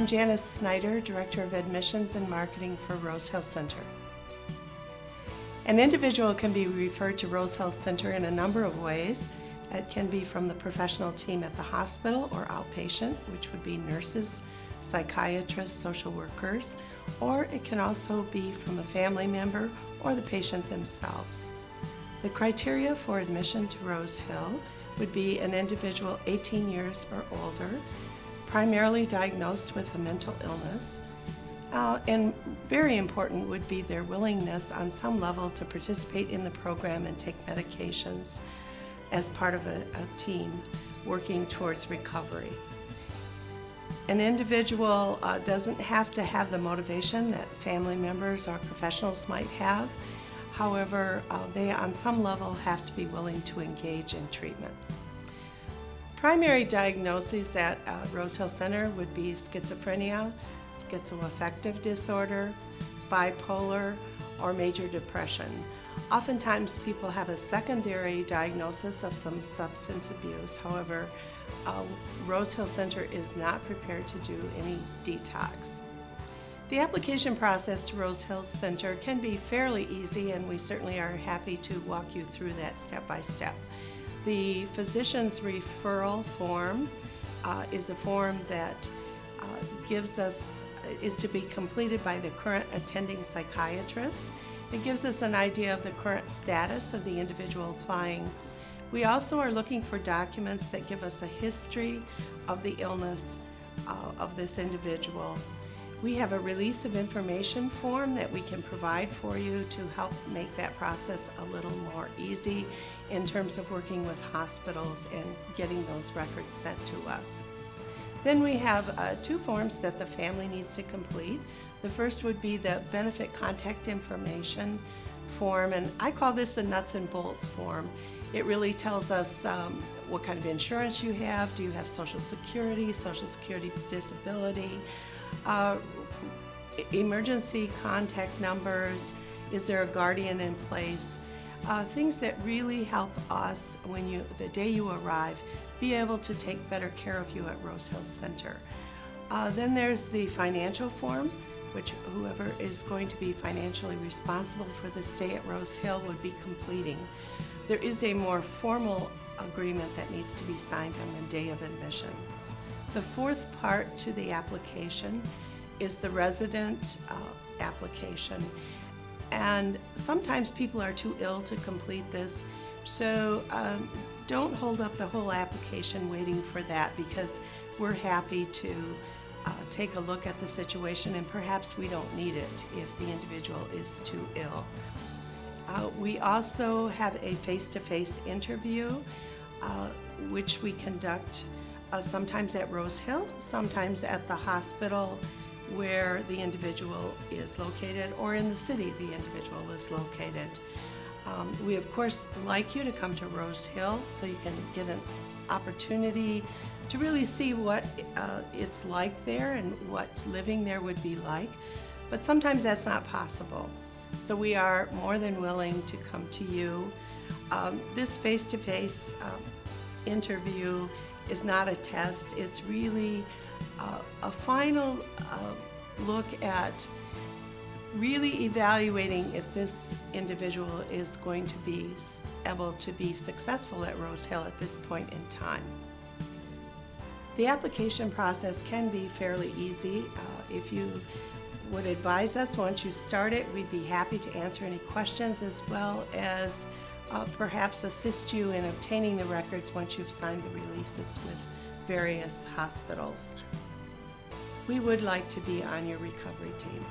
I'm Janice Snyder, Director of Admissions and Marketing for Rose Health Center. An individual can be referred to Rose Health Center in a number of ways. It can be from the professional team at the hospital or outpatient, which would be nurses, psychiatrists, social workers, or it can also be from a family member or the patient themselves. The criteria for admission to Rose Hill would be an individual 18 years or older, primarily diagnosed with a mental illness, and very important would be their willingness on some level to participate in the program and take medications as part of a team working towards recovery. An individual doesn't have to have the motivation that family members or professionals might have. However, they on some level have to be willing to engage in treatment. Primary diagnoses at Rose Hill Center would be schizophrenia, schizoaffective disorder, bipolar, or major depression. Oftentimes people have a secondary diagnosis of some substance abuse. However, Rose Hill Center is not prepared to do any detox. The application process to Rose Hill Center can be fairly easy, and we certainly are happy to walk you through that step by step. The physician's referral form is a form that is to be completed by the current attending psychiatrist. It gives us an idea of the current status of the individual applying. We also are looking for documents that give us a history of the illness of this individual. We have a release of information form that we can provide for you to help make that process a little more easy in terms of working with hospitals and getting those records sent to us. Then we have two forms that the family needs to complete. The first would be the benefit contact information form, and I call this a nuts and bolts form. It really tells us what kind of insurance you have. Do you have Social Security disability, emergency contact numbers, is there a guardian in place? Things that really help us when the day you arrive, be able to take better care of you at Rose Hill Center. Then there's the financial form, which whoever is going to be financially responsible for the stay at Rose Hill would be completing. There is a more formal agreement that needs to be signed on the day of admission. The fourth part to the application is the resident application. And sometimes people are too ill to complete this, so don't hold up the whole application waiting for that, because we're happy to take a look at the situation, and perhaps we don't need it if the individual is too ill. We also have a face-to-face interview, which we conduct sometimes at Rose Hill, sometimes at the hospital where the individual is located, or in the city the individual is located. We of course like you to come to Rose Hill so you can get an opportunity to really see what it's like there and what living there would be like, but sometimes that's not possible. So we are more than willing to come to you. This face-to-face interview is not a test. It's really a final look at really evaluating if this individual is going to be able to be successful at Rose Hill at this point in time. The application process can be fairly easy. If you would advise us once you start it, we'd be happy to answer any questions, as well as perhaps assist you in obtaining the records once you've signed the releases with various hospitals. We would like to be on your recovery team.